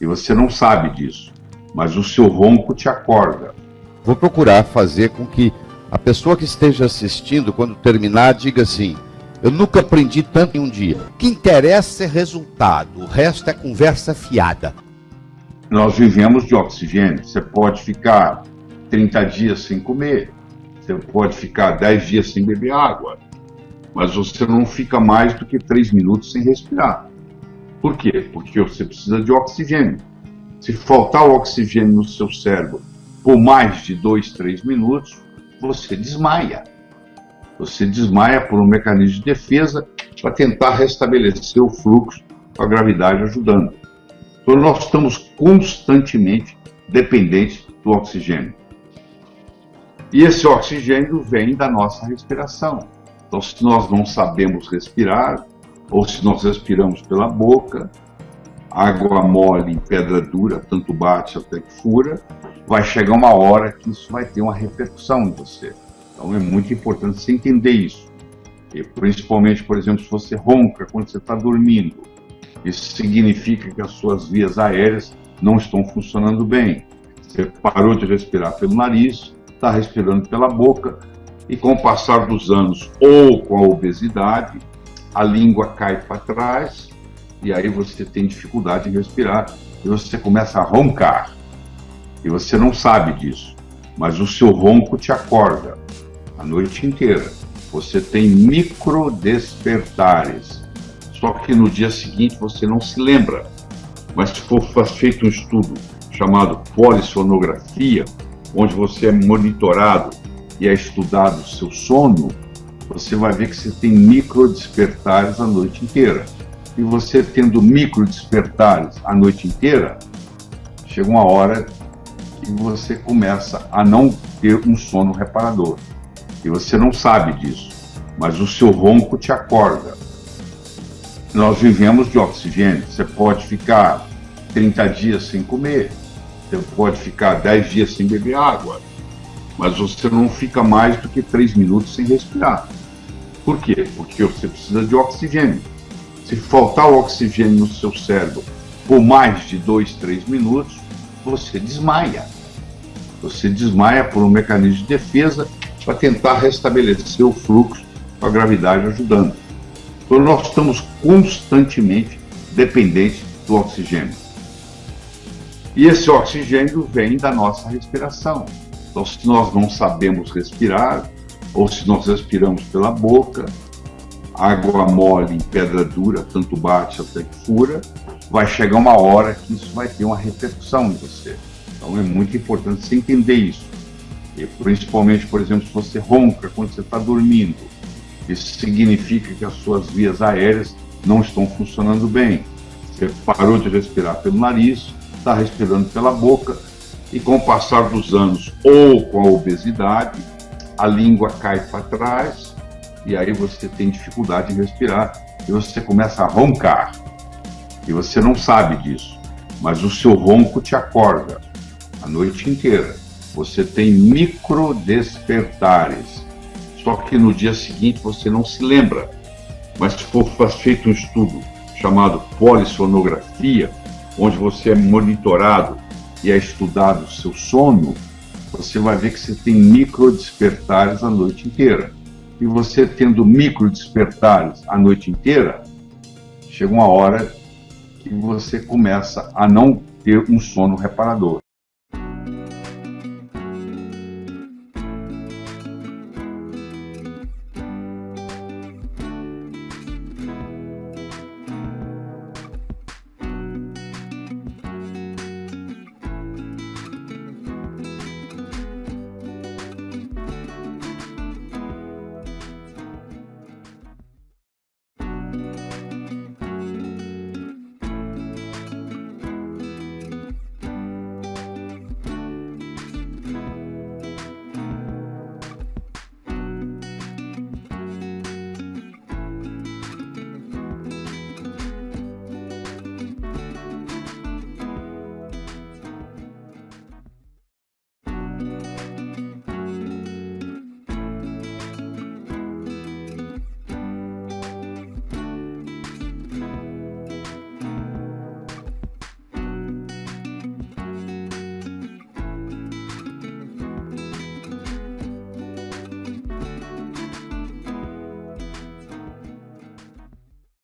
E você não sabe disso, mas o seu ronco te acorda. Vou procurar fazer com que a pessoa que esteja assistindo, quando terminar, diga assim: eu nunca aprendi tanto em um dia. O que interessa é resultado, o resto é conversa fiada. Nós vivemos de oxigênio. Você pode ficar 30 dias sem comer, você pode ficar 10 dias sem beber água, mas você não fica mais do que 3 minutos sem respirar. Por quê? Porque você precisa de oxigênio. Se faltar o oxigênio no seu cérebro por mais de 2, 3 minutos, você desmaia. Você desmaia por um mecanismo de defesa para tentar restabelecer o fluxo com a gravidade ajudando. Então nós estamos constantemente dependentes do oxigênio. E esse oxigênio vem da nossa respiração. Então se nós não sabemos respirar, ou se nós respiramos pela boca, água mole em pedra dura, tanto bate até que fura, vai chegar uma hora que isso vai ter uma repercussão em você. Então é muito importante você entender isso. E principalmente, por exemplo, se você ronca quando você está dormindo, isso significa que as suas vias aéreas não estão funcionando bem. Você parou de respirar pelo nariz, está respirando pela boca, e com o passar dos anos ou com a obesidade, a língua cai para trás, e aí você tem dificuldade em respirar, e você começa a roncar. E você não sabe disso, mas o seu ronco te acorda a noite inteira. Você tem microdespertares, só que no dia seguinte você não se lembra. Mas se for feito um estudo chamado polissonografia, onde você é monitorado e é estudado o seu sono, você vai ver que você tem microdespertares a noite inteira. E você tendo microdespertares a noite inteira, chega uma hora que você começa a não ter um sono reparador. E você não sabe disso, mas o seu ronco te acorda. Nós vivemos de oxigênio. Você pode ficar 30 dias sem comer, você pode ficar 10 dias sem beber água, mas você não fica mais do que 3 minutos sem respirar. Por quê? Porque você precisa de oxigênio. Se faltar o oxigênio no seu cérebro por mais de 2, 3 minutos, você desmaia. Você desmaia por um mecanismo de defesa para tentar restabelecer o fluxo com a gravidade ajudando. Então nós estamos constantemente dependentes do oxigênio. E esse oxigênio vem da nossa respiração. Então se nós não sabemos respirar, ou se nós respiramos pela boca, água mole em pedra dura, tanto bate até que fura, vai chegar uma hora que isso vai ter uma repercussão em você. Então é muito importante você entender isso. E principalmente, por exemplo, se você ronca quando você está dormindo, isso significa que as suas vias aéreas não estão funcionando bem. Você parou de respirar pelo nariz, está respirando pela boca, e com o passar dos anos ou com a obesidade, a língua cai para trás, e aí você tem dificuldade em respirar, e você começa a roncar. E você não sabe disso, mas o seu ronco te acorda a noite inteira. Você tem microdespertares, só que no dia seguinte você não se lembra. Mas se for feito um estudo chamado polissonografia, onde você é monitorado e é estudado o seu sono, você vai ver que você tem microdespertares a noite inteira. E você tendo microdespertares a noite inteira, chega uma hora que você começa a não ter um sono reparador.